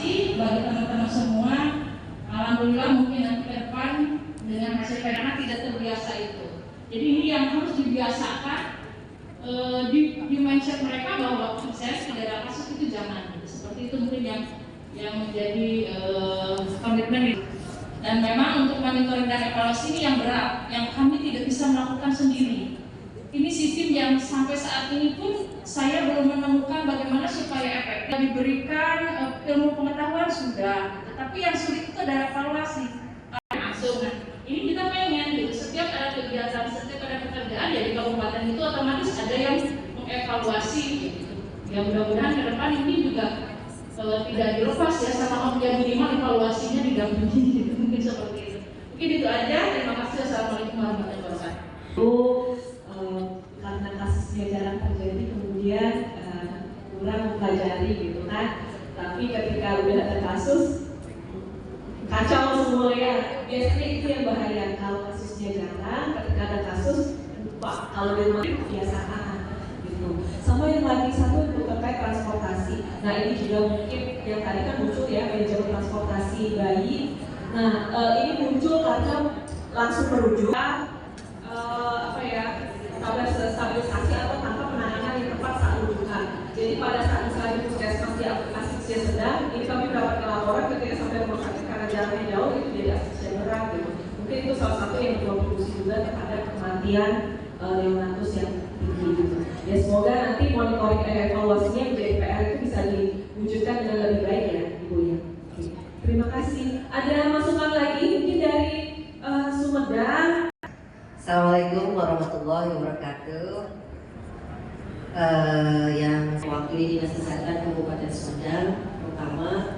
evaluasi bagi teman-teman semua. Alhamdulillah mungkin nanti ke depan dengan hasil karena tidak terbiasa itu. Jadi ini yang harus dibiasakan di mindset mereka bahwa saya tidak ada kasus itu jangan. Seperti itu mungkin yang menjadi komitmen. Dan memang untuk monitoring dan evaluasi ini yang berat, yang kami tidak bisa melakukan sendiri. Ini sistem yang sampai saat ini pun saya belum menemukan bagaimana supaya efektif. Diberikan ilmu pengetahuan sudah, tetapi yang sulit itu adalah evaluasi. Langsung, ini kita pengen gitu, setiap ada kegiatan, setiap ada pekerjaan ya di kabupaten itu otomatis ada yang mengevaluasi gitu. Ya mudah-mudahan ke depan ini juga tidak dilepas ya sama yang minimal evaluasinya didampingi gitu. Mungkin seperti itu. Mungkin itu aja. Terima kasih. Assalamualaikum warahmatullahi wabarakatuh. Karena kasusnya jarang terjadi kemudian kurang mempelajari gitu kan. Tapi ketika udah ada kasus kacau semua ya. Biasanya itu yang bahaya. Kalau kasusnya jarang, ketika ada kasus lupa. Kalau di rumah kebiasaan gitu. Sama yang lagi satu untuk terkait transportasi. Nah ini juga mungkin yang tadi kan muncul ya manajemen transportasi bayi. Nah ini muncul karena langsung merujuk tabel stabilisasi atau tanpa penanganan yang tepat saat rujukan. Jadi pada saat misalnya puskesmas di aplikasi usia sedang, ini kami mendapatkan laporan ketika sampai rumah sakit karena jaraknya jauh itu jadi asisten berat gitu. Mungkin itu salah satu yang berkontribusi juga terhadap kematian neonatus yang tinggi gitu. Ya semoga nanti monitoring evaluasinya menjadi PR itu bisa diwujudkan dengan lebih baik ya Ibu ya. Terima kasih. Ada masukan lagi mungkin dari Sumedang? Assalamualaikum warahmatullahi wabarakatuh. Yang mewakili Dinas Kesehatan Kabupaten Sumedang, pertama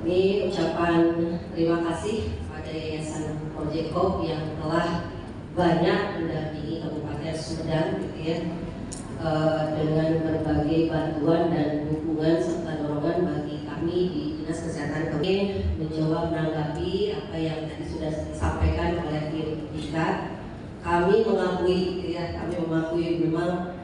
ini ucapan terima kasih pada Yayasan Project Hope yang telah banyak mendampingi Kabupaten Sumedang gitu ya, dengan berbagai bantuan dan dukungan serta dorongan bagi kami di Dinas Kesehatan. Kami mencoba menanggapi apa yang tadi sudah disampaikan oleh tim kita. Kami mengakui, ya, kami mengakui memang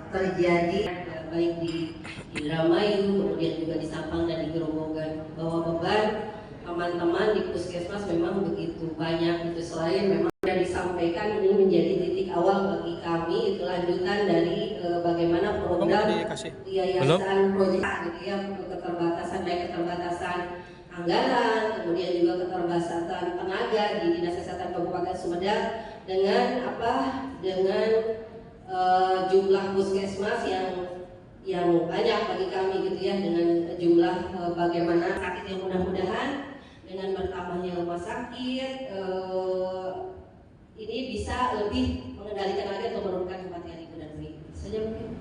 terjadi baik di Indramayu, kemudian juga di Sampang dan di Grobogan, bahwa beban teman-teman di puskesmas memang begitu banyak. Itu selain memang sudah disampaikan ini menjadi titik awal bagi kami, itu lanjutan dari bagaimana program yayasan proyek gitu ya, keterbatasan anggaran, kemudian juga keterbatasan tenaga di Dinas Kesehatan Kabupaten Sumedang dengan jumlah puskesmas yang banyak bagi kami gitu ya, dengan jumlah bagaimana sakit yang mudah-mudahan dengan bertambahnya rumah sakit ini bisa lebih mengendalikan lagi atau menurunkan kematian ibu dan bayi. Saja mungkin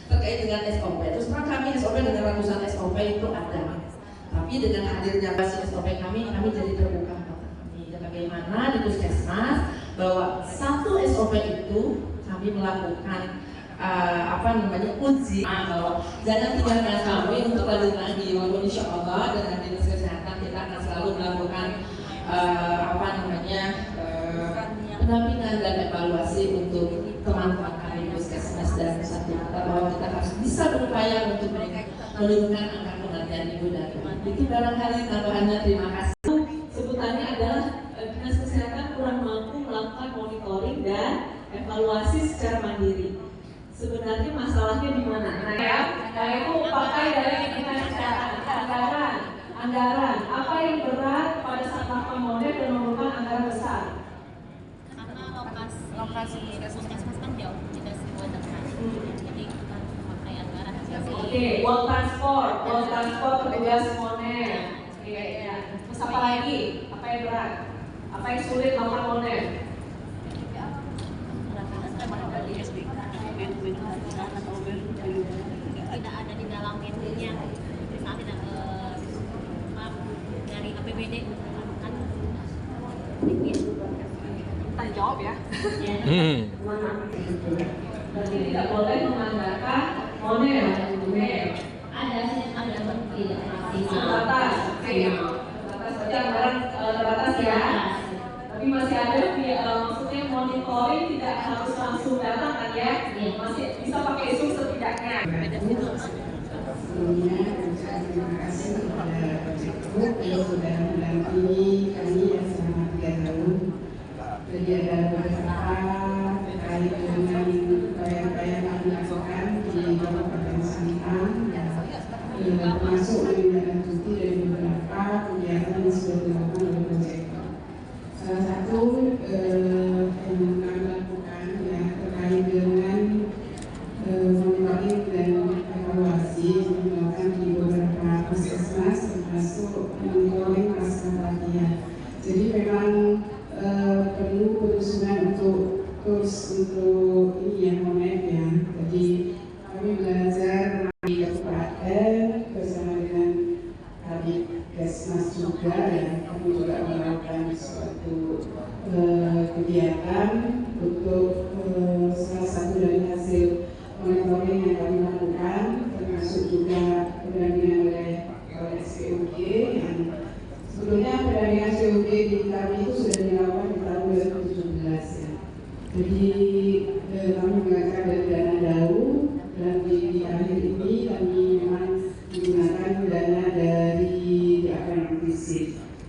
terkait dengan SOP. Terus terang kami SOP dengan ratusan SOP itu ada. Tapi dengan hadirnya SOP kami jadi terbuka mata kami. Dan bagaimana di puskesmas bahwa satu SOP itu kami melakukan uji bahwa jangan tinggalkan kami untuk lanjut lagi. Walaupun insya Allah dengan Dinas Kesehatan kita akan selalu melakukan pendampingan dan evaluasi untuk teman-teman kami puskesmas dan pusat kita, bahwa kita harus bisa berupaya untuk menurunkan angka kematian ibu dan bayi. Itu barangkali tambahannya. Terima kasih. Sebutannya adalah Dinas Kesehatan kurang mampu melakukan monitoring dan evaluasi secara mandiri. Sebenarnya masalahnya di mana? Nah itu pakai dari Dinas Kesehatan, anggaran. Apa yang berat pada saat melakukan model dan memerlukan anggaran besar? Lokasi puskesmas kan jauh, tidak sebuah dekat. Jadi bukan memakai anggaran. Oke, uang transport petugas monet. Iya. Terus apa lagi? Apa yang berat? Apa yang sulit melakukan monet? Tidak ada di dalam menunya. Misalnya tidak dari APBD kan Kita jawab ya. Berarti tidak boleh menganggarkan monet. ada tidak Terbatas. Berarti anggaran terbatas ya. Tapi masih ada maksudnya monitoring tidak harus langsung datang kan ya. Masih bisa pakai Zoom setidaknya. sebelumnya ucapkan terima kasih kepada Project Group yang sudah mendampingi kami yang selama 3 tahun. Jadi ada beberapa terkait dengan upaya-upaya yang kami lakukan di Kabupaten Sintang, termasuk menindaklanjuti dari beberapa kegiatan yang sudah dilakukan oleh Project Group. Salah satu yang kami lakukan ya terkait dengan monitoring dan evaluasi yang dilakukan di beberapa puskesmas termasuk monitoring pasca latihan. Jadi memang perlu penyusunan untuk ini ya monet ya. Jadi kami belajar di kabupaten bersama dengan Kabidkesmas juga ya. Kami juga melakukan suatu kegiatan untuk salah satu dari hasil monitoring yang kami lakukan, termasuk juga pendampingan oleh SPOG yang sebelumnya pendampingan SPOG di kami itu sudah dilakukan di tahun 2017 ya. Jadi kami mengajar dari dana DAU dan di akhir ini kami memang menggunakan dana dari DAPNPC.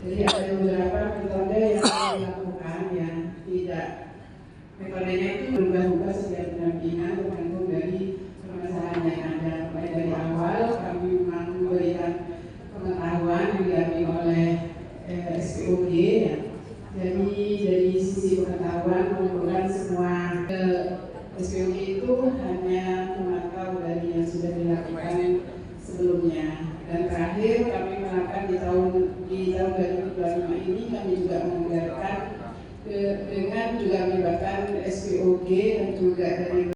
Jadi ada beberapa metode yang kami lakukan yang tidak metodenya itu berubah-ubah setiap pendampingan tergantung dari permasalahan yang ada. Mulai dari awal kami memang memberikan pengetahuan yang diambil oleh SPOG ya. Jadi dari sisi pengetahuan mengumpulkan semua SPOG itu hanya memantau dari yang sudah dilakukan sebelumnya. Dan terakhir kami melakukan di tahun 2025 ini kami juga menganggarkan dengan juga melibatkan SPOG dan juga dari